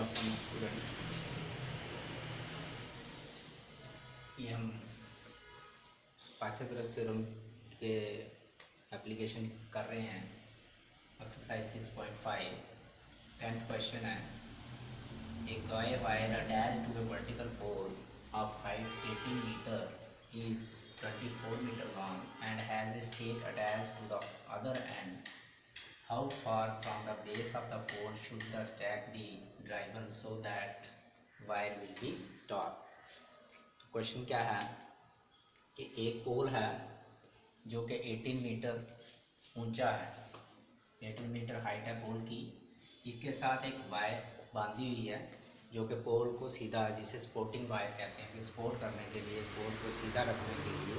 Afternoon student. ये हम Pythagoras theorem के एप्लीकेशन कर रहे हैं। एक्सरसाइज 6.5 10th क्वेश्चन है। A coil wire attached to a vertical pole of height 18 meter is 24 meter long and has a stake attached to the other end. How far from the base of the pole should the stack be driven so that wire will be taut? तो question क्या है कि एक पोल है जो कि 18 metre ऊंचा है, 18 मीटर हाइट है पोल की। इसके साथ एक वायर बांधी हुई है जो कि पोल को सीधा, जिसे सपोर्टिंग वायर कहते हैं, कि सपोर्ट करने के लिए, पोल को सीधा रखने के लिए।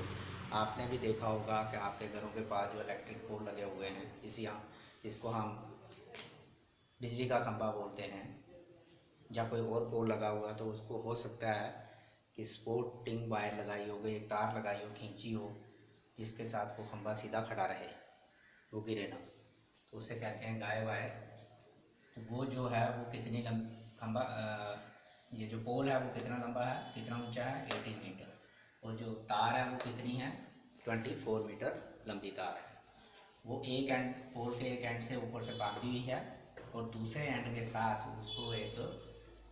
आपने भी देखा होगा कि आपके घरों के पास जो इलेक्ट्रिक पोल लगे हुए हैं, इसको हम बिजली का खंभा बोलते हैं। जब कोई और पोल लगा हुआ है तो उसको हो सकता है कि सपोर्टिंग वायर लगाई हो, एक तार लगाई हो, खींची हो, जिसके साथ वो खंभा सीधा खड़ा रहे, वो गिरे ना, तो उसे कहते हैं गाय वायर। तो वो जो है वो कितनी खंभा, ये जो पोल है वो कितना लंबा है, कितना ऊंचा है, 18 मीटर। और जो तार है वो कितनी है, 24 मीटर लंबी तार है। वो एक एंड, पोल के एक एंड से ऊपर से बांधी हुई है और दूसरे एंड के साथ उसको एक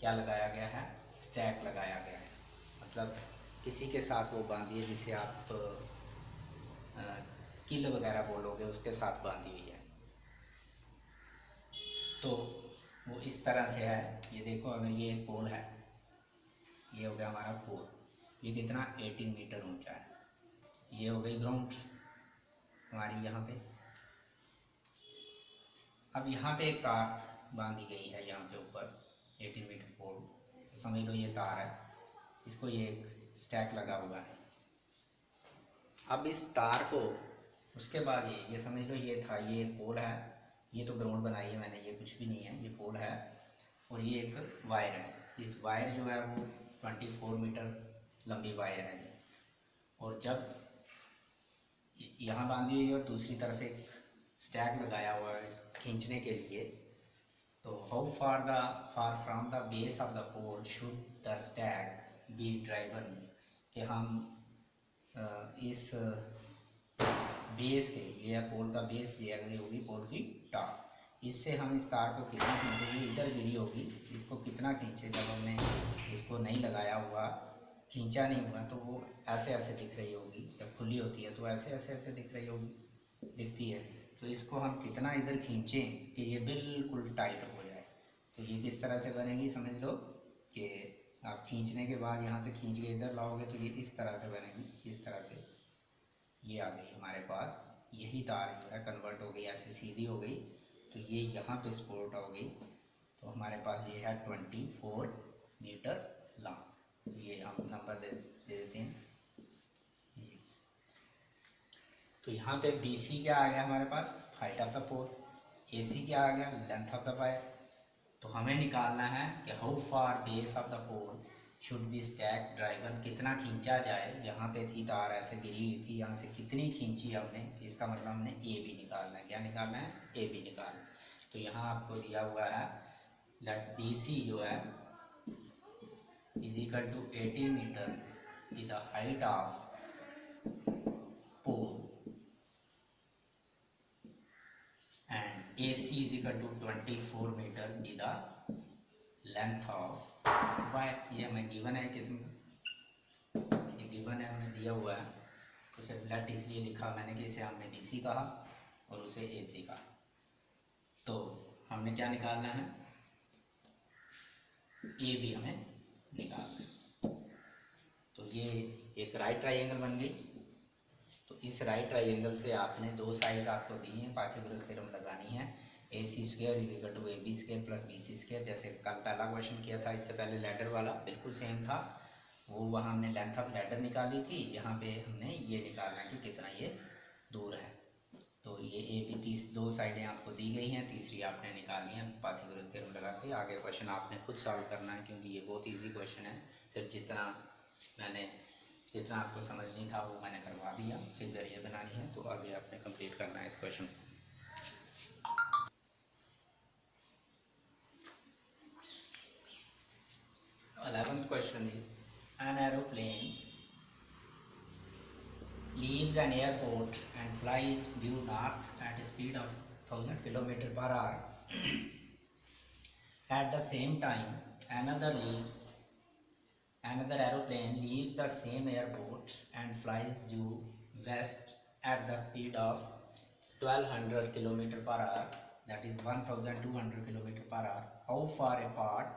क्या लगाया गया है, स्टैक लगाया गया है। मतलब किसी के साथ वो बांधी है, जिसे आप किल वगैरह बोलोगे, उसके साथ बांधी हुई है। तो वो इस तरह से है। ये देखो, अगर ये एक पोल है, ये हो गया हमारा पोल, ये कितना 18 मीटर ऊंचा है। ये हो गई ग्राउंड हमारी यहाँ पे। अब यहाँ पे एक तार बांधी गई है यहाँ पे ऊपर 18 मीटर पोल, तो समझ लो ये तार है, इसको ये एक स्टैक लगा हुआ है। अब इस तार को, उसके बाद ये समझ लो ये था, ये एक पोल है, ये तो ग्राउंड बनाई है मैंने, ये कुछ भी नहीं है, ये पोल है। और ये एक वायर है, इस वायर जो है वो 24 मीटर लंबी वायर है। और जब यहाँ बांधी हुई है और दूसरी तरफ एक स्टैक लगाया हुआ है इस खींचने के लिए, तो how far from the base of the pole should the stack be driven, कि हम इस बेस के, ये पोल का बेस, ये अगर होगी पोल की टॉप, इससे हम इस तार को कितना खींचे, ये इधर गिरी होगी, इसको कितना खींचे। जब हमने इसको नहीं लगाया हुआ, खींचा नहीं हुआ, तो वो ऐसे ऐसे दिख रही होगी। जब खुली होती है तो ऐसे ऐसे ऐसे दिख रही होगी, दिखती है। तो इसको हम कितना इधर खींचें कि ये बिल्कुल टाइट हो जाए। तो ये किस तरह से बनेगी, समझ लो कि आप खींचने के बाद यहाँ से खींच के इधर लाओगे तो ये इस तरह से बनेगी, इस तरह से। ये आ गई हमारे पास, यही तार जो है कन्वर्ट हो गई, ऐसे सीधी हो गई, तो ये यहाँ पे सपोर्ट हो गई। तो हमारे पास ये है 24 मीटर लॉन्ग। ये हम नंबर दे देते हैं। तो यहाँ पे BC क्या आ गया हमारे पास, height of the pole. AC क्या आ गया, लेंथ ऑफ द वायर। तो हमें निकालना है कि how far base of the pole should be stack driven, कितना खींचा जाए। यहाँ पे थी तार ऐसे गिरी हुई थी, यहाँ से कितनी खींची हमने, इसका मतलब हमने AB निकालना है। क्या निकालना है, AB निकालना है। तो यहाँ आपको दिया हुआ है लेट BC जो है is equal to 18 metre is the height of pole and AC is equal to 24 metre is the length of wire। ये हमें गिवन है, किस्म ये गिवन है, हमें दिया हुआ है। उसे फ्लैट इसलिए लिखा मैंने कि इसे हमने BC कहा और उसे AC कहा। तो हमने क्या निकालना है, AB हमें निकालना है। तो ये एक राइट ट्राइंगल बन गई। तो इस राइट ट्राइंगल से आपने दो साइड आपको दी है, पाइथागोरस थ्योरम लगानी है। AC square is equal to AB square plus BC square. जैसे कल पहला क्वेश्चन किया था, इससे पहले लैडर वाला बिल्कुल सेम था। वो वहाँ हमने लेंथ ऑफ लैडर निकाली थी, यहाँ पे हमने ये निकालना है कि कितना ये दूर है। तो ये AB दो साइडें आपको दी गई हैं, तीसरी आपने निकाली है पाइथागोरस थ्योरम लगा के। आगे क्वेश्चन आपने खुद सॉल्व करना है, क्योंकि ये बहुत ईजी क्वेश्चन है। सिर्फ जितना आपको समझ नहीं था वो मैंने करवा दिया। फिगर ये बनानी है, तो आगे आपने कंप्लीट करना है इस क्वेश्चन को। question is, an aeroplane leaves an airport and flies due north at a speed of 1000 km per hour. At the same time, another aeroplane leaves the same airport and flies due west at the speed of 1200 km per hour, that is 1200 km per hour. How far apart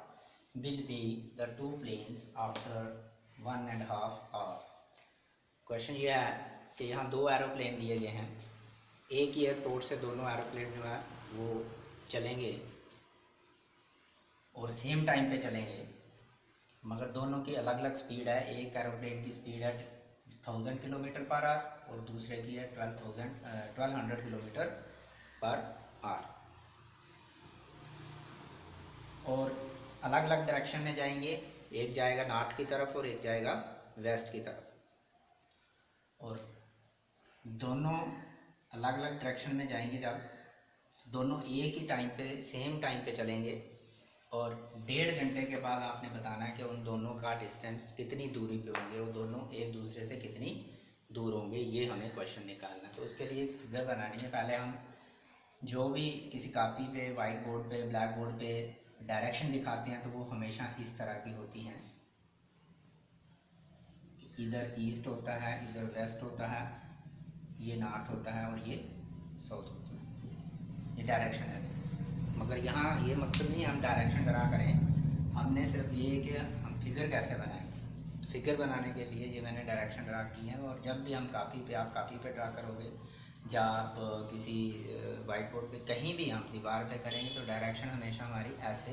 will be the two planes after 1.5 hours? Question ये है कि यहाँ दो aeroplane दिए गए हैं, एक ही airport से दोनों एरोप्लेन जो है वो चलेंगे और सेम टाइम पे चलेंगे, मगर दोनों की अलग अलग स्पीड है। एक एरोप्लेन की स्पीड है 1000 किलोमीटर पर आवर और दूसरे की है 1200 किलोमीटर पर आवर, और अलग अलग डायरेक्शन में जाएंगे। एक जाएगा नॉर्थ की तरफ और एक जाएगा वेस्ट की तरफ, और दोनों अलग अलग डायरेक्शन में जाएंगे जब दोनों एक ही टाइम पे सेम टाइम पे चलेंगे, और 1.5 घंटे के बाद आपने बताना है कि उन दोनों का डिस्टेंस कितनी दूरी पे होंगे, वो दोनों एक दूसरे से कितनी दूर होंगे, ये हमें क्वेश्चन निकालना है। तो उसके लिए एक फिगर बनानी है। पहले हम जो भी किसी कॉपी पे, वाइट बोर्ड पे, ब्लैक बोर्ड पे डायरेक्शन दिखाते हैं तो वो हमेशा इस तरह की होती हैं, इधर ईस्ट होता है, इधर वेस्ट होता है, ये नॉर्थ होता है और ये साउथ होता है, ये डायरेक्शन है ऐसे। मगर यहाँ ये मकसद नहीं हम डायरेक्शन ड्रा करें, हमने सिर्फ ये कि हम फिगर कैसे बनाएंगे। फिगर बनाने के लिए ये मैंने डायरेक्शन ड्रा की है, और जब भी हम आप कापी पे ड्रा करोगे या आप किसी वाइट बोर्ड पे कहीं भी हम दीवार पे करेंगे तो डायरेक्शन हमेशा हमारी ऐसे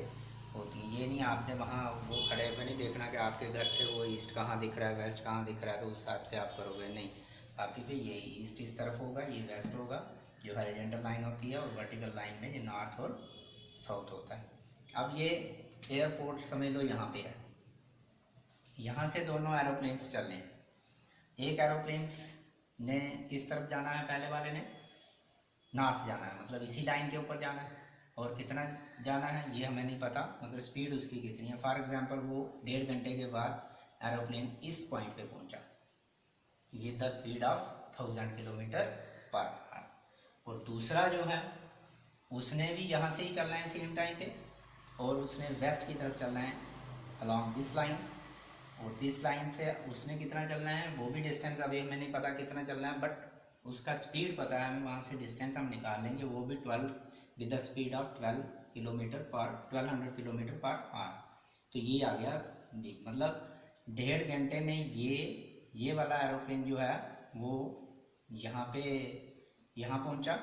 होती है। ये नहीं आपने वहाँ वो खड़े हुए नहीं देखना कि आपके घर से वो ईस्ट कहाँ दिख रहा है, वेस्ट कहाँ दिख रहा है, तो उस हिसाब से आप करोगे, नहीं। कापी पे ये ईस्ट इस तरफ होगा, ये वेस्ट होगा, जो हॉरिजॉन्टल लाइन होती है, और वर्टिकल लाइन में ये नॉर्थ और साउथ होता है। अब ये एयरपोर्ट समझ लो यहाँ पे है, यहाँ से दोनों एरोप्लेन्स चल रहे हैं। एक एरोप्लेन्स ने किस तरफ जाना है, पहले वाले ने नॉर्थ जाना है, मतलब इसी लाइन के ऊपर जाना है, और कितना जाना है ये हमें नहीं पता, मगर स्पीड उसकी कितनी है। फॉर एग्जांपल वो 1.5 घंटे के बाद एरोप्लेन इस पॉइंट पे पहुंचा, ये the speed of 1000 kilometre per our, और दूसरा जो है उसने भी यहाँ से ही चलना है सेम टाइम पे, और उसने वेस्ट की तरफ चलना है अलॉन्ग दिस लाइन, और दिस लाइन से उसने कितना चलना है वो भी डिस्टेंस अभी हमें नहीं पता कितना चलना है, बट उसका स्पीड पता है हमें, वहाँ से डिस्टेंस हम निकाल लेंगे, वो भी 12 with the speed of 1200 kilometre per our. तो ये आ गया बी, मतलब 1.5 घंटे में ये वाला एरोप्लेन जो है वो यहाँ पहुँचा,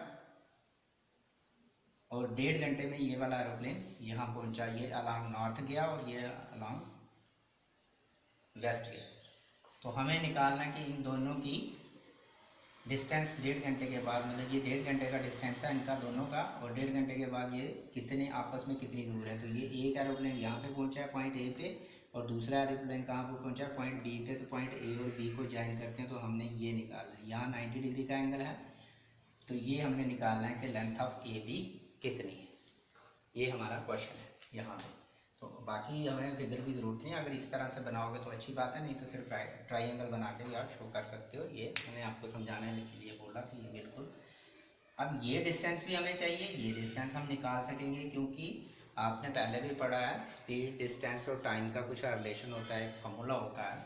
और 1.5 घंटे में ये वाला एरोप्लेन यहाँ पहुँचा। ये अलॉन्ग नॉर्थ गया और ये अलॉन्ग वेस्ट गया। तो हमें निकालना है कि इन दोनों की डिस्टेंस 1.5 घंटे के बाद, मतलब ये 1.5 घंटे का डिस्टेंस है इनका दोनों का, और 1.5 घंटे के बाद ये कितने आपस में कितनी दूर है। तो ये एक एरोप्लेन यहाँ पे पहुँचा है पॉइंट ए पे, और दूसरा एरोप्लेन कहाँ पे पहुँचा है, पॉइंट बी पे। तो पॉइंट ए और बी को ज्वाइन करते हैं तो हमने ये निकालना है, यहाँ 90 डिग्री का एंगल है, तो ये हमने निकालना है कि लेंथ ऑफ ए बी कितनी है। ये हमारा क्वेश्चन है यहाँ पे। तो बाकी हमें फिगर की ज़रूरत नहीं है, अगर इस तरह से बनाओगे तो अच्छी बात है, नहीं तो सिर्फ ट्राइंगल बना के भी आप शो कर सकते हो। ये मैंने आपको समझाने के लिए बोला कि ये बिल्कुल। अब ये डिस्टेंस भी हमें चाहिए, ये डिस्टेंस हम निकाल सकेंगे, क्योंकि आपने पहले भी पढ़ा है स्पीड, डिस्टेंस और टाइम का कुछ रिलेशन होता है, एक फॉर्मूला होता है,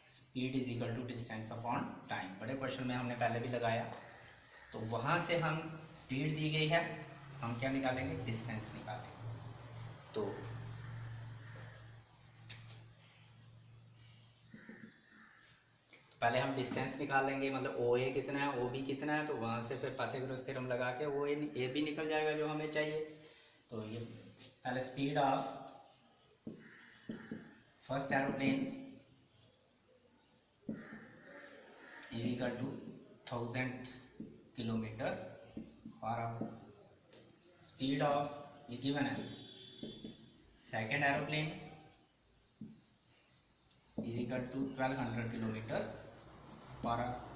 speed is equal to distance upon time. बड़े क्वेश्चन में हमने पहले भी लगाया। तो वहाँ से हम स्पीड दी गई है, हम क्या निकालेंगे, डिस्टेंस निकालेंगे। तो पहले हम डिस्टेंस निकाल लेंगे, मतलब ओ ए कितना है, ओ बी कितना है, तो वहाँ से फिर पाइथागोरस थ्योरम लगा के ओ ए भी निकल जाएगा जो हमें चाहिए। तो ये पहले speed of first aeroplane is equal to 1000 kilometre per hour. Speed of ये गिवन है second aeroplane is equal to 1200 kilometre per hour.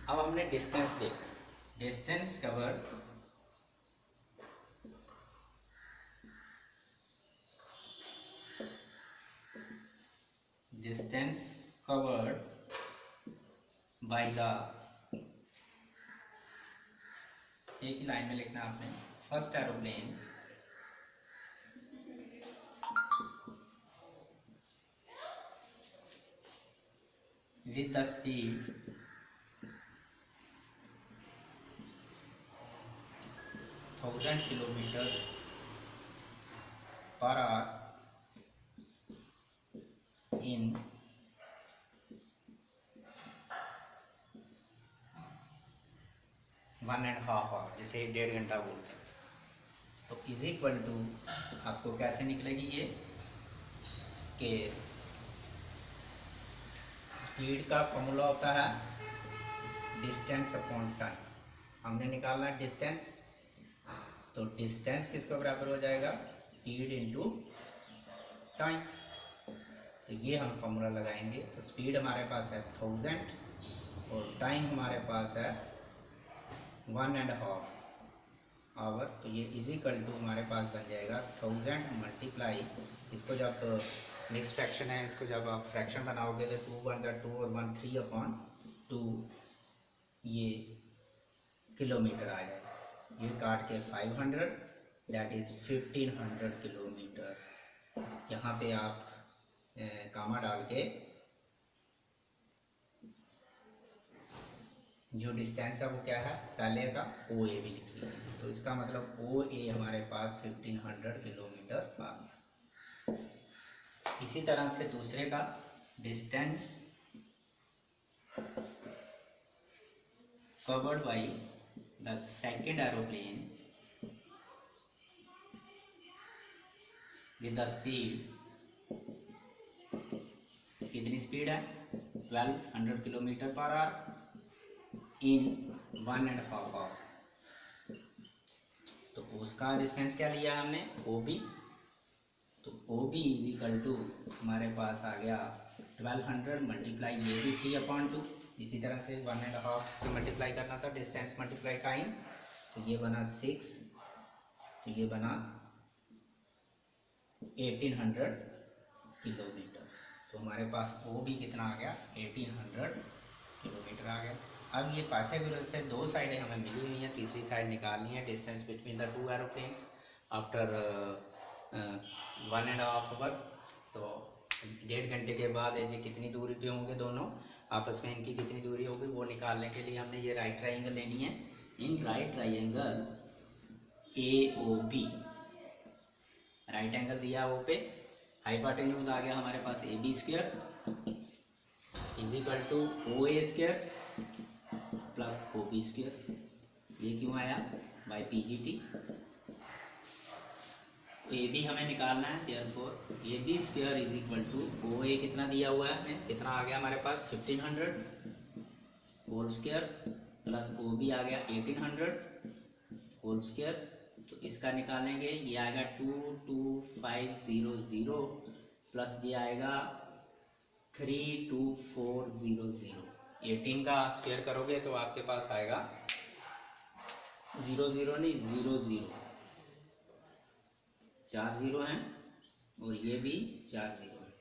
अब हमने डिस्टेंस देखा, distance cover distance covered by the, एक ही लाइन में लिखना आपने, first aeroplane with the speed thousand kilometer per hour in 1.5 hour, जिसे 1.5 घंटा बोलते हैं। तो इज इक्वल टू आपको कैसे निकलेगी ये कि स्पीड का फॉर्मूला होता है डिस्टेंस अपॉन टाइम। हमने निकालना है डिस्टेंस, तो डिस्टेंस किसके बराबर हो जाएगा, स्पीड इनटू टाइम। तो ये हम फॉर्मूला लगाएंगे। तो स्पीड हमारे पास है 1000 और टाइम हमारे पास है 1.5 आवर। तो ये इजिकल टू हमारे पास बन जाएगा 1000 मल्टीप्लाई, इसको जब मिक्स फ्रैक्शन है, इसको जब आप फ्रैक्शन बनाओगे तो 2 1 2 और 1 3/2 ये किलोमीटर आ जाएगा। ये काट के 500 दैट इज़ 1500 किलोमीटर। यहाँ पे आप कामा डाल के जो डिस्टेंस है वो क्या है, पहले का ओ ए भी लिख लीजिए। तो इसका मतलब ओ ए हमारे पास 1500 किलोमीटर आ गया। इसी तरह से दूसरे का distance covered by the second aeroplane with the speed, कितनी स्पीड है 1200 kilometre per our in 1.5 hour. तो उसका डिस्टेंस क्या लिया हमने, ओ बी। तो ओ बी इक्वल टू हमारे पास आ गया 1200 मल्टीप्लाई ये भी 3/2। इसी तरह से 1.5 से मल्टीप्लाई करना था, डिस्टेंस मल्टीप्लाई टाइम। तो ये बना 6, तो ये बना 1800 किलोमीटर। तो हमारे पास ओ भी कितना आ गया, 1800 किलोमीटर आ गया। अब ये पाइथागोरस से दो साइडें हमें मिली हुई हैं, तीसरी साइड निकालनी है, distance between the two aeroplanes after 1.5 hour. तो 1.5 घंटे के बाद ये कितनी दूरी पे होंगे दोनों, आपस में इनकी कितनी दूरी होगी वो निकालने के लिए हमने ये राइट ट्राइंगल लेनी है। In right triangle A O B, right angle दिया ओ पे, हाइपोटेन्यूज आ गया हमारे पास A B square is equal to O A square plus O B square. ये क्यों आया, by P G T. A B हमें निकालना है, therefore A B square is equal to O A कितना दिया हुआ है हमें, कितना आ गया हमारे पास 1500 whole square plus O B आ गया 1800 होल स्क्वायर। तो इसका निकालेंगे, ये आएगा 22500 प्लस ये आएगा 32400। 18 का स्क्वायर करोगे तो आपके पास आएगा 00 नहीं 00, 4 0 हैं और ये भी 4 0 है।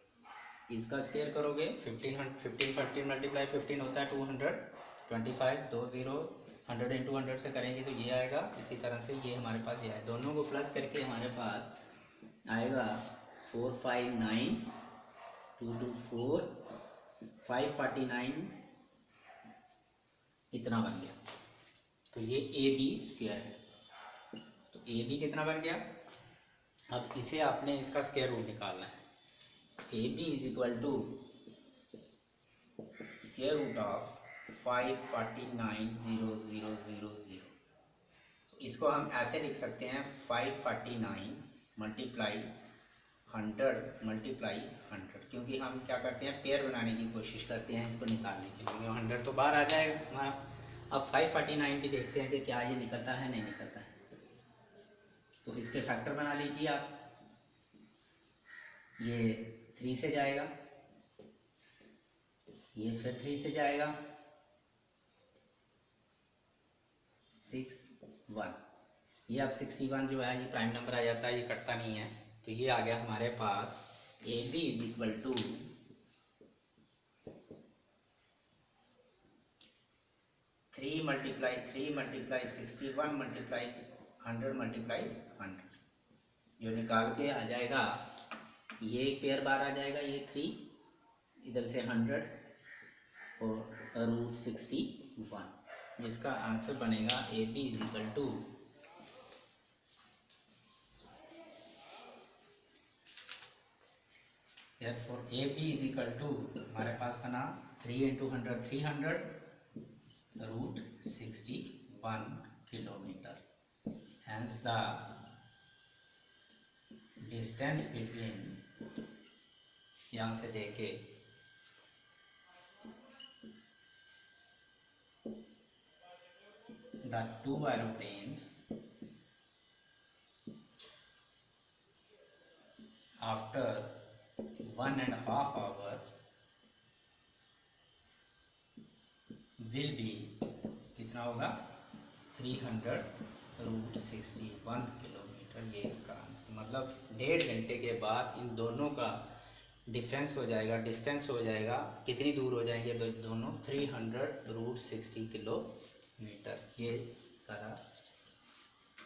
इसका स्क्वायर करोगे 15 मल्टीप्लाई 15 होता है 225, 2 0 100 इंटू 100 से करेंगे तो ये आएगा। इसी तरह से ये हमारे पास ये है, दोनों को प्लस करके हमारे पास आएगा 459 224 549, इतना बन गया। तो ये ए बी स्क्वायर है। तो ए बी कितना बन गया, अब इसे आपने इसका स्क्वायर रूट निकालना है। A B is equal to square root of 549,000। तो इसको हम ऐसे लिख सकते हैं 549 मल्टीप्लाई 100 मल्टीप्लाई 100, क्योंकि हम क्या करते हैं पेयर बनाने की कोशिश करते हैं इसको निकालने के लिए। 100 तो बाहर आ जाएगा हमारा। अब 549 भी देखते हैं कि क्या ये निकलता है नहीं निकलता है। तो इसके फैक्टर बना लीजिए आप, ये 3 से जाएगा, ये फिर 3 से जाएगा, 61, ये अब 61 जो है ये प्राइम नंबर आ जाता है, ये कटता नहीं है। तो ये आ गया हमारे पास A B is equal to multiply 3 multiply 61 multiply 100 multiply 100, जो निकाल के आ जाएगा ये एक पेयर बार आ जाएगा, ये 3 इधर से 100 और रूट 61, जिसका आंसर बनेगा A B is equal to therefore A B is equal to हमारे पास बना 3 × 100 300 root 61 kilometre. Hence the distance between, यहाँ से देखे the two aeroplanes after 1.5 hours will be कितना होगा 300 रूट 61 किलोमीटर। ये इसका आंसर, मतलब 1.5 घंटे के बाद इन दोनों का डिफरेंस हो जाएगा, डिस्टेंस हो जाएगा, कितनी दूर हो जाएंगे दोनों 300 रूट 60 किलोमीटर। ये सारा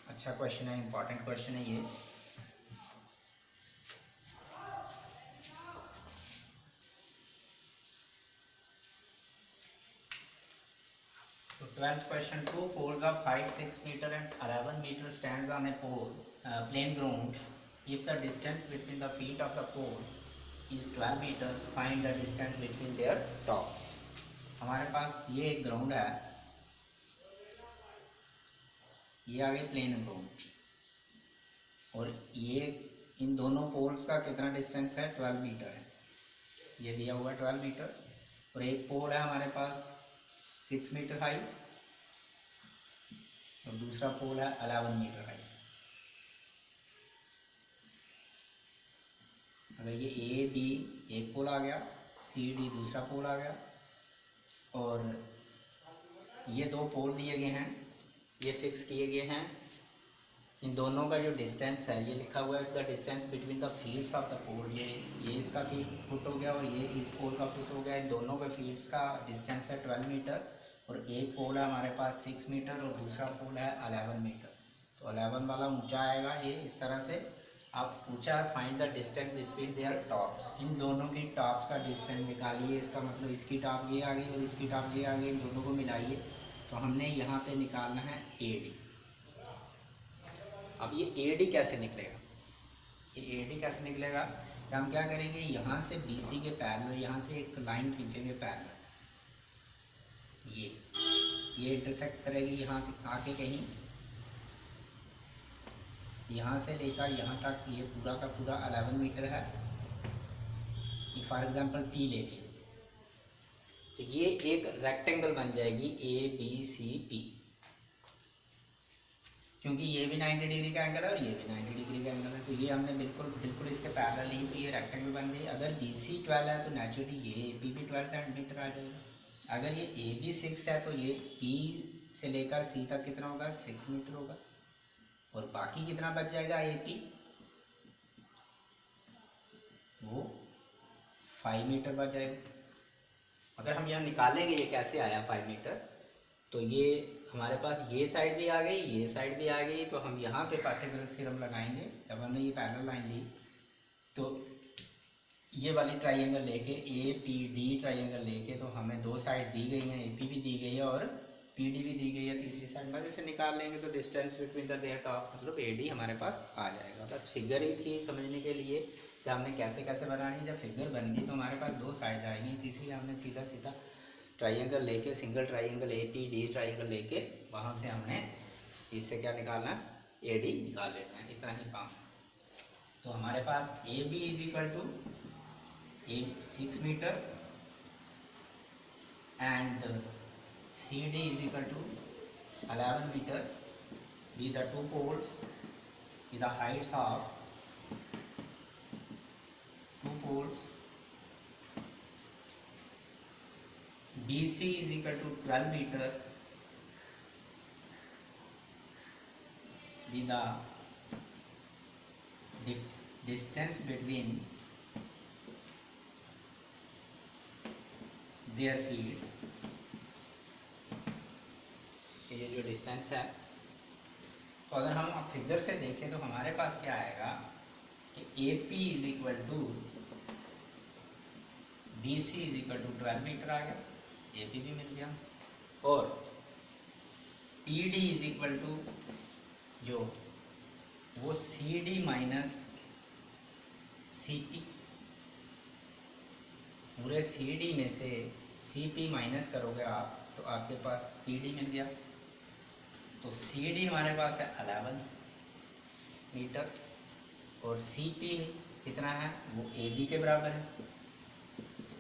अच्छा क्वेश्चन है, इंपॉर्टेंट क्वेश्चन है ये। Twelfth question, two poles of height 6 meter and 11 meter stands on a pole plain ground. If the distance between the feet of the pole is 12 meter, find the distance between their tops. हमारे पास ये एक ground है, ये आगे plane ground, और ये इन दोनों poles का कितना डिस्टेंस है 12 मीटर है, ये दिया हुआ है 12 मीटर। और एक पोल है हमारे पास 6 मीटर हाई और दूसरा पोल है 11 मीटर हाई। अगर ये ए बी एक पोल आ गया, सी डी दूसरा पोल आ गया, और ये दो पोल दिए गए हैं, ये फिक्स किए गए हैं, इन दोनों का जो डिस्टेंस है ये लिखा हुआ है the distance between the fields of the pole. ये इसका फुट हो गया और ये इस पोल का फुट हो गया, इन दोनों के फील्ड्स का डिस्टेंस है 12 मीटर। और एक पोल है हमारे पास 6 मीटर और दूसरा पोल है 11 मीटर। तो 11 वाला ऊंचा आएगा ये इस तरह से। आप पूछा है find the distance between their tops, इन दोनों की टॉप्स का डिस्टेंस निकालिए। इसका मतलब इसकी टॉप ये आ गई और इसकी टॉप ये आ गई, इन दोनों को मिलाइए। तो हमने यहाँ पे निकालना है ए डी। अब ये ए डी कैसे निकलेगा, ये ए डी कैसे निकलेगा, तो हम क्या करेंगे, यहाँ से बी सी के पैरेलल यहाँ से एक लाइन खींचेंगे पैरेलल, ये इंटरसेक्ट करेगी यहाँ आके कहीं, यहाँ से लेकर यहाँ तक ये पूरा का पूरा 11 मीटर है। ये फॉर एग्जांपल पी ले लिया, तो ये एक रेक्टेंगल बन जाएगी ए बी सी पी, क्योंकि ये भी 90 डिग्री का एंगल है और ये भी 90 डिग्री का एंगल है। तो ये हमने बिल्कुल इसके पैरेलल ली, तो ये रेक्टेंगल बन गई। अगर बी सी 12 है तो नेचुरली ये ए पी भी 12 सेंटीमीटर आ जाएगा। अगर ये ए बी 6 है तो ये पी से लेकर सी तक कितना होगा 6 मीटर होगा, और बाकी कितना बच जाएगा ए पी, वो 5 मीटर बच जाएगा। अगर हम यहाँ निकालेंगे ये कैसे आया 5 मीटर, तो ये हमारे पास ये साइड भी आ गई, ये साइड भी आ गई। तो हम यहाँ पे पाइथागोरस थ्योरम लगाएंगे। जब हमने ये पैरेलल लाइन ली तो ये वाली ट्राइंगल लेके ए पी डी ट्राइंगल लेके, तो हमें दो साइड दी गई हैं, ए पी भी दी गई है और पी डी भी दी गई है तीसरी साइड। बस इसे निकाल लेंगे तो distance between the there top मतलब ए डी हमारे पास आ जाएगा। बस फिगर ही थी समझने के लिए कि हमने कैसे कैसे बनानी। जब फिगर बन गई तो हमारे पास दो साइड आएंगी, तीसरी हमने सीधा सीधा ट्राइंगल लेके, single triangle A P D triangle लेके, वहाँ से हमने इससे क्या निकालना, ए डी निकाल लेना है। इतना ही काम। तो हमारे पास A B is equal to 6 meter and CD is equal to 11 meter with the two poles with the heights of two poles. BC is equal to 12 meter with the distance between their fields ये जो distance है, तो अगर हम figure से देखें तो हमारे पास क्या आएगा कि A P is equal to B C is equal to 12 meter आ गया, ए पी भी मिल गया, और P D is equal to जो वो C D minus C P, पूरे सी डी में से सी पी माइनस करोगे आप तो आपके पास पी डी मिल गया। तो सी डी हमारे पास है 11 मीटर और सी पी कितना है, वो ए बी के बराबर है।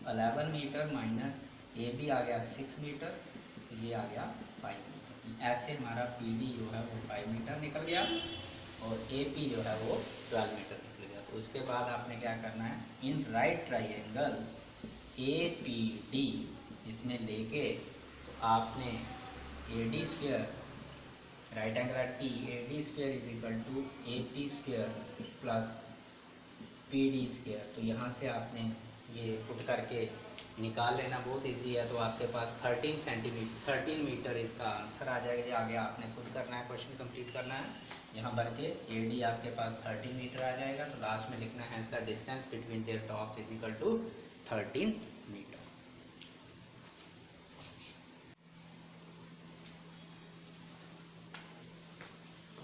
11 मीटर माइनस ए बी आ गया 6 मीटर, तो ये आ गया 5 मीटर। ऐसे हमारा पी डी जो है वो 5 मीटर निकल गया और ए पी जो है वो 12 मीटर निकल गया। तो उसके बाद आपने क्या करना है, in right triangle A P D इसमें लेके तो आपने A D square right angle at T, A D square is equal to A P square plus P D square. तो यहाँ से आपने ये पुट करके निकाल लेना, बहुत इजी है। तो आपके पास 13 मीटर इसका आंसर आ जाएगा। ये आगे आपने खुद करना है, क्वेश्चन कंप्लीट करना है। यहाँ भर के ए डी आपके पास 13 मीटर आ जाएगा। तो लास्ट में लिखना है the distance between their top is equal to 13 metre.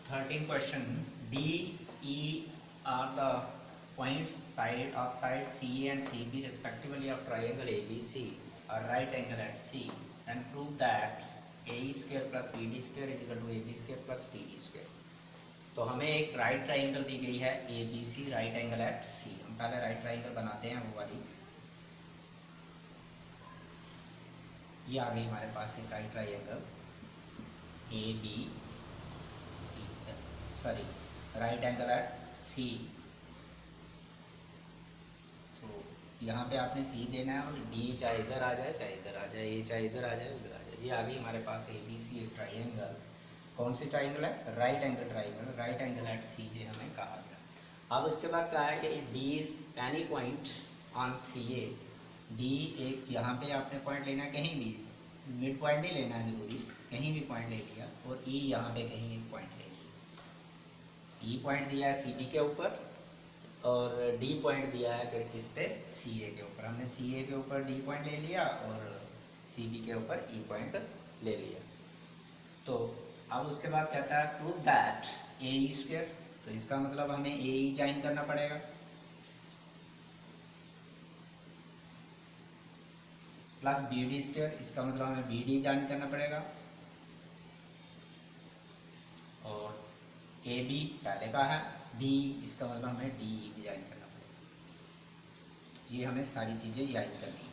Thirteen question, D, E are the points side of side CA and CB respectively of triangle ABC or right angle at C, and prove that AE square plus BD square is equal to AB square plus BD square। तो हमें एक right triangle दी गई है ABC right angle at C। हम पहले right triangle बनाते हैं वो वाली। ये आ गई हमारे पास एक right triangle ABC, sorry right angle at C. तो यहाँ पे आपने सी देना है और डी चाहे इधर आ जाए चाहे इधर आ जाए, ये चाहे इधर आ जाए उधर आ जाए। ये आ गई हमारे पास ए बी सी एक ट्राइंगल। कौन सी ट्राइंगल है, right angle triangle, right angle at C ये हमें कहा गया। अब इसके बाद कहा है कि D is any point on C A. D एक यहाँ पे आपने पॉइंट लेना है, कहीं भी मिड पॉइंट नहीं लेना है जरूरी, कहीं भी पॉइंट ले लिया, और ई यहाँ पे कहीं एक पॉइंट ले लिया। ई पॉइंट दिया है सी डी के ऊपर और डी पॉइंट दिया है कि किस पे, सी ए के ऊपर। हमने सी ए के ऊपर डी पॉइंट ले लिया और सी बी के ऊपर ई पॉइंट ले लिया। तो अब उसके बाद कहता है prove that A E square. तो इसका मतलब हमें ए ई ज्वाइन करना पड़ेगा प्लस बी डी स्क्वायर, इसका मतलब हमें बी डी ज्वाइन करना पड़ेगा, और ए बी पहले का है, डी इसका मतलब हमें डी भी ज्वाइन करना पड़ेगा। ये हमें सारी चीज़ें ज्वाइन करनी है।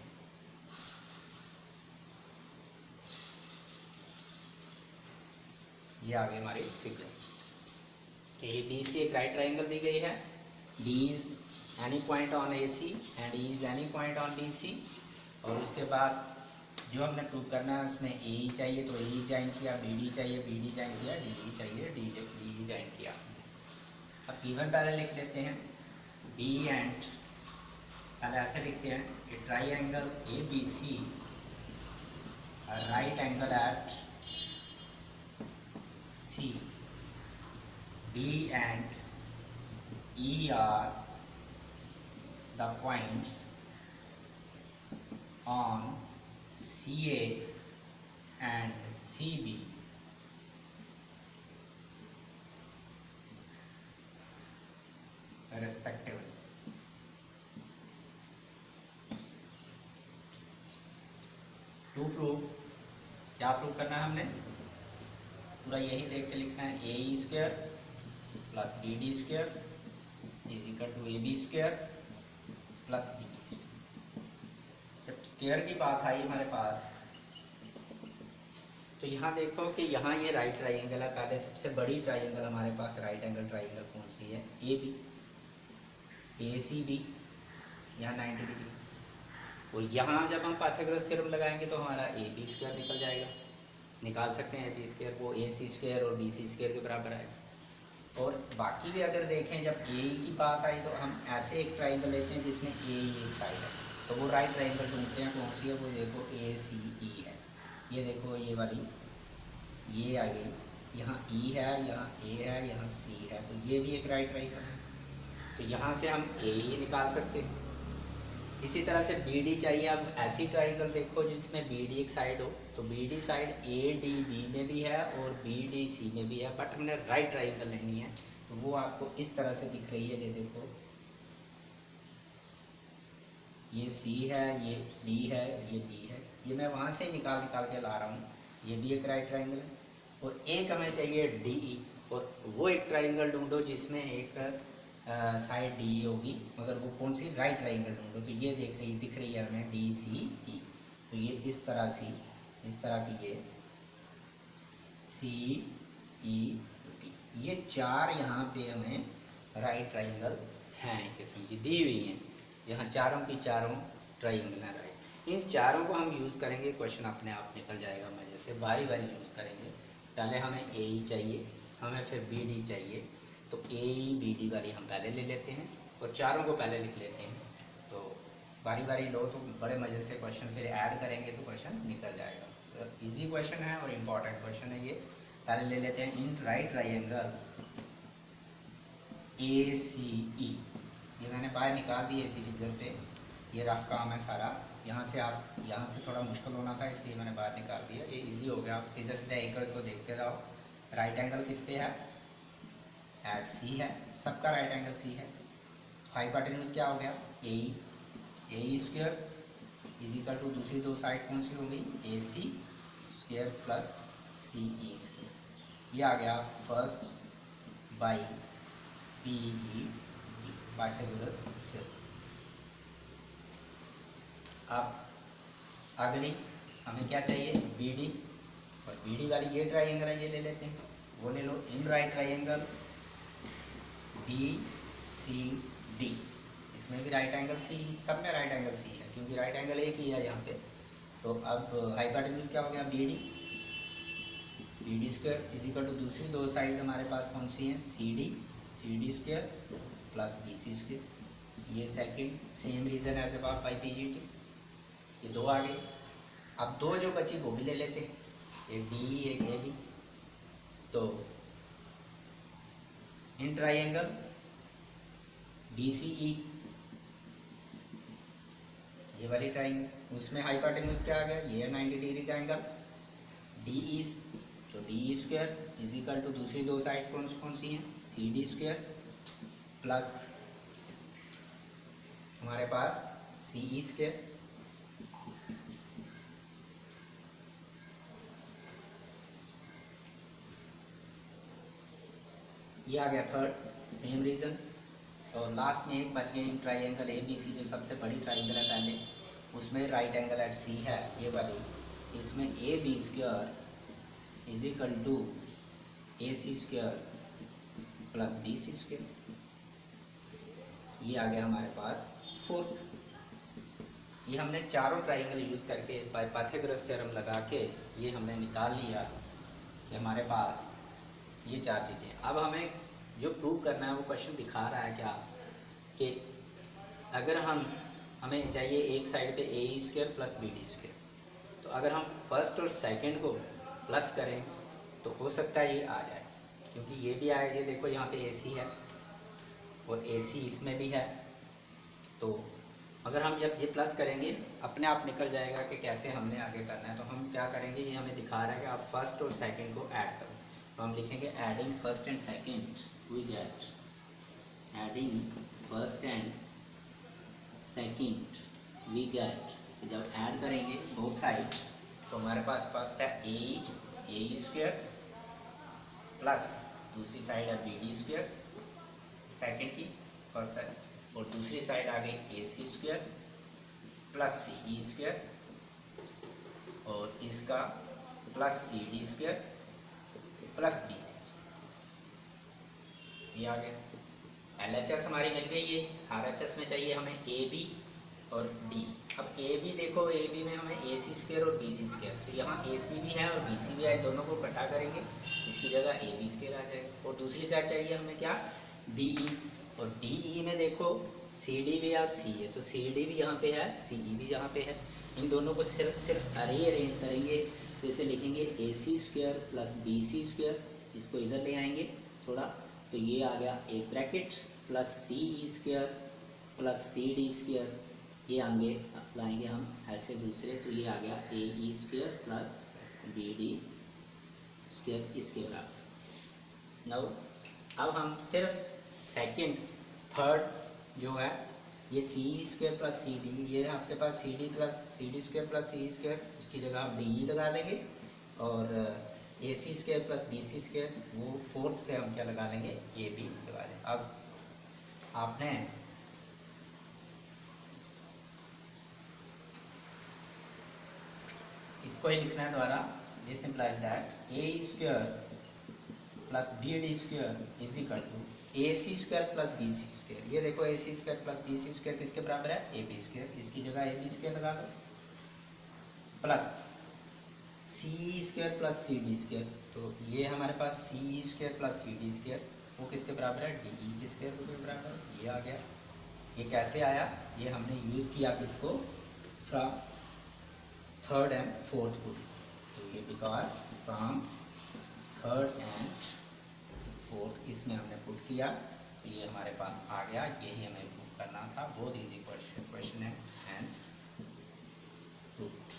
ये आ गई हमारी फिगर। ए बी सी एक राइट ट्राइंगल दी गई है। D is any point on A C and E is any point on B C. और उसके बाद जो हमने प्रूव करना है उसमें ए ई चाहिए तो ए ई ज्वाइन किया, बी डी चाहिए बी डी ज्वाइन किया, डी ई चाहिए डी ई ज्वाइन किया। अब गिवन पहले लिख लेते हैं, डी एंड पहले ऐसे लिखते हैं कि triangle A B C right angle at C, D and E are the points on CA and CB respectively। To prove, क्या प्रूव करना है हमने, पूरा यही देख के लिखना है। A E square plus B D square is equal to A B square plus B. जब स्क्वायर की बात आई हमारे पास तो यहाँ देखो कि यहाँ ये राइट ट्राइंगल है। पहले सबसे बड़ी ट्राइंगल हमारे पास राइट एंगल ट्राइंगल कौन सी है, A B, A C B, यहाँ 90 डिग्री। और यहाँ जब हम पाइथागोरस थ्योरम लगाएंगे तो हमारा ए बी स्क्वायर निकल जाएगा, निकाल सकते हैं ए बी स्क्वायर, वो ए सी स्क्वायर और बी सी स्क्वायर के बराबर आएगा। और बाकी भी अगर देखें जब ए की बात आई तो हम ऐसे एक ट्राइंगल लेते हैं जिसमें ए एक साइड है, तो वो राइट ट्राइंगल ढूंढते हैं कौन सी है, वो देखो ए सी ई है। ये देखो ये वाली ये आ गई, यहाँ ई है, यहाँ ए है, यहाँ सी है, तो ये भी एक राइट ट्राइंगल है। तो यहाँ से हम ए ही निकाल सकते हैं। इसी तरह से बी डी चाहिए। अब ऐसी ट्राइंगल देखो जिसमें बी डी एक साइड हो, तो B D side A D B में भी है और बी डी सी में भी है, बट हमने राइट ट्राइंगल लेनी है, तो वो आपको इस तरह से दिख रही है। ये देखो, ये सी है, ये डी है, ये बी है, ये मैं वहाँ से ही निकाल के ला रहा हूँ। ये भी एक राइट ट्राइंगल है। और एक हमें चाहिए डी ई, और वो एक ट्राइंगल ढूंढो जिसमें एक साइड डी होगी, मगर वो कौन सी, राइट ट्राइंगल ढूंढो। तो ये दिख रही है हमें डी सी ई। तो ये इस तरह की ये सी ई डी, ये चार यहाँ पे हमें राइट ट्राइंगल हैं, किस्म की दी हुई हैं। यहाँ चारों की चारों ट्राइंगल है राइट। इन चारों को हम यूज़ करेंगे, क्वेश्चन अपने आप निकल जाएगा मजे से। बारी यूज़ करेंगे। पहले हमें ए ई चाहिए, हमें फिर बी डी चाहिए। तो ए ई बी डी वाली हम पहले ले लेते हैं और चारों को पहले लिख लेते हैं। तो बारी लो, तो बड़े मज़े से क्वेश्चन फिर ऐड करेंगे तो क्वेश्चन निकल जाएगा। तो ईजी क्वेश्चन है और इम्पॉर्टेंट क्वेश्चन है ये। पहले ले लेते हैं, इन राइट ट्राइंगल ए सी ई, ये मैंने बाहर निकाल दी इसी फिगर से। ये रफ काम है सारा, यहाँ से थोड़ा मुश्किल होना था इसलिए मैंने बाहर निकाल दिया। ये इजी हो गया। आप सीधा एक को देखते रहो। राइट एंगल किस पे है, एट सी है, सबका राइट एंगल सी है। हाइपोटेन्यूज क्या हो गया, A E square is equal to दूसरी दो साइड कौन सी हो गई, A C square plus C E square. ये आ गया first by P E D, Pythagoras theorem. अब अगली हमें क्या चाहिए, बी डी, और बी डी वाली ये ट्राइंगल है, ये ले लेते हैं, वो ले लो। In right triangle B C D, इसमें भी राइट एंगल सी, सब में राइट एंगल सी है क्योंकि राइट एंगल एक ही है यहाँ पे। तो अब हाइपोटेन्यूज क्या हो गया, B D square is equal to दूसरी दो साइड्स हमारे पास कौन सी हैं, C D square plus B C square. ये second same reason as about by P G T. ये दो आ गई। अब दो जो बची वो भी ले लेते हैं, एक डी एक ए बी। तो इन ट्राइंगल डी सी ई, ये वाली ट्राइंगल, उसमें हाइपोटेन्यूज क्या आ गया, ये 90 डिग्री का एंगल डी ई। तो D E square is equal to दूसरी दो साइड्स कौन सी हैं, सी डी स्क्वायर प्लस हमारे पास सी ई स्क्वायर। ये आ गया थर्ड सेम रीजन। और लास्ट में एक बच गया, इन ट्राइंगल ए बी सी, जो सबसे बड़ी ट्राइंगल है पहले, उसमें राइट एंगल एट सी है ये वाली। इसमें A B square is equal to A C square plus B C square. ये आ गया हमारे पास फोर्थ। ये हमने चारों ट्राइंगल यूज़ करके पाइथागोरस थ्योरम लगा के ये हमने निकाल लिया कि हमारे पास ये चार चीज़ें। अब हमें जो प्रूव करना है वो क्वेश्चन दिखा रहा है क्या, कि अगर हमें चाहिए एक साइड पे A square plus B D square, तो अगर हम फर्स्ट और सेकंड को प्लस करें तो हो सकता है ये आ जाए, क्योंकि ये भी आए। ये देखो यहाँ पे ए सी है और ए सी इसमें भी है। तो अगर हम जब ये प्लस करेंगे अपने आप निकल जाएगा कि कैसे हमने आगे करना है। तो हम क्या करेंगे, ये हमें दिखा रहा है कि आप फर्स्ट और सेकंड को ऐड करो। तो हम लिखेंगे adding first and second we get, adding first and second we get. जब ऐड करेंगे बोथ साइड तो हमारे पास फर्स्ट है ए स्क्वायर प्लस दूसरी साइड है बी डी स्क्वायर, सेकेंड की फर्स्ट साइड, और दूसरी साइड आ गई A C square plus C E square, और इसका plus C D square plus B C square. ये आ गया। एल एच एस हमारी मिल गई है। आर एच एस में चाहिए हमें ए बी और डी। अब ए बी देखो, ए बी में हमें ए सी स्क्वायर और बी सी स्क्वायर, तो यहाँ ए सी भी है और बी सी भी है, दोनों को इकट्ठा करेंगे, इसकी जगह ए बी स्क्वायर आ जाएगा। और दूसरी साइड चाहिए हमें क्या, डी ई, और डी ई में देखो सी डी भी और सी है, तो सी डी भी यहाँ पे है, सी ई भी यहाँ पे है। इन दोनों को सिर्फ अरेंज करेंगे तो इसे लिखेंगे A C square plus B C square, इसको इधर ले आएंगे थोड़ा, तो ये आ गया एक bracket plus C E square plus C D square, ये आगे लाएंगे हम ऐसे दूसरे, तो ये आ गया A E square plus B D square इसके बराबर। नौ अब हम सिर्फ सेकंड थर्ड जो है ये C square plus C D, ये आपके पास C D square plus C square, उसकी जगह आप डी ई लगा लेंगे, और A C square plus B C square वो फोर्थ से हम क्या लगा लेंगे ए बी लगा लेंगे। अब आपने इसको ही लिखना है द्वारा, this implies that A square plus B D square is equal to A C square plus B C square. ये देखो A C square plus B C square किसके बराबर है, ए बी स्क्वायर, इसकी जगह ए बी स्क्वायर लगा दो, plus C square plus C D square, तो ये हमारे पास C square plus C D square वो किसके बराबर है, डी ई के स्क्वायर के बराबर, ये आ गया। ये कैसे आया, ये हमने यूज़ किया किसको, from third and fourth put, तो ये because from third and fourth इसमें हमने पुट किया, तो ये हमारे पास आ गया, यही हमें प्रूव करना था। बहुत इजी क्वेश्चन है, हैंस प्रूव्ड।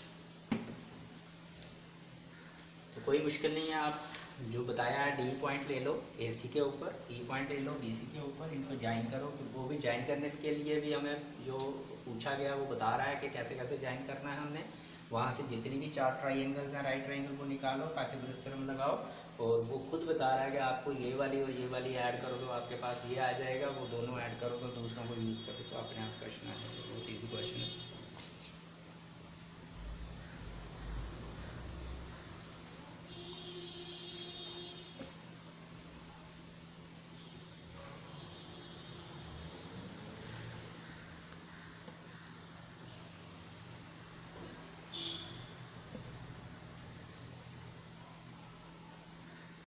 तो कोई मुश्किल नहीं है, आप जो बताया है डी पॉइंट ले लो ए सी के ऊपर, ई पॉइंट ले लो बी सी के ऊपर, इनको ज्वाइन करो। वो भी ज्वाइन करने के लिए भी हमें जो पूछा गया वो बता रहा है कि कैसे कैसे ज्वाइन करना है हमने। वहाँ से जितनी भी 4 ट्राइंगल्स हैं राइट ट्राइंगल को निकालो, पाइथागोरस थ्योरम लगाओ, और वो खुद बता रहा है कि आपको ये वाली और ये वाली ऐड करो तो आपके पास ये आ जाएगा, वो दोनों ऐड करो तो दूसरों को यूज़ करो तो अपने आप क्वेश्चन आ जाएगा। बहुत ईजी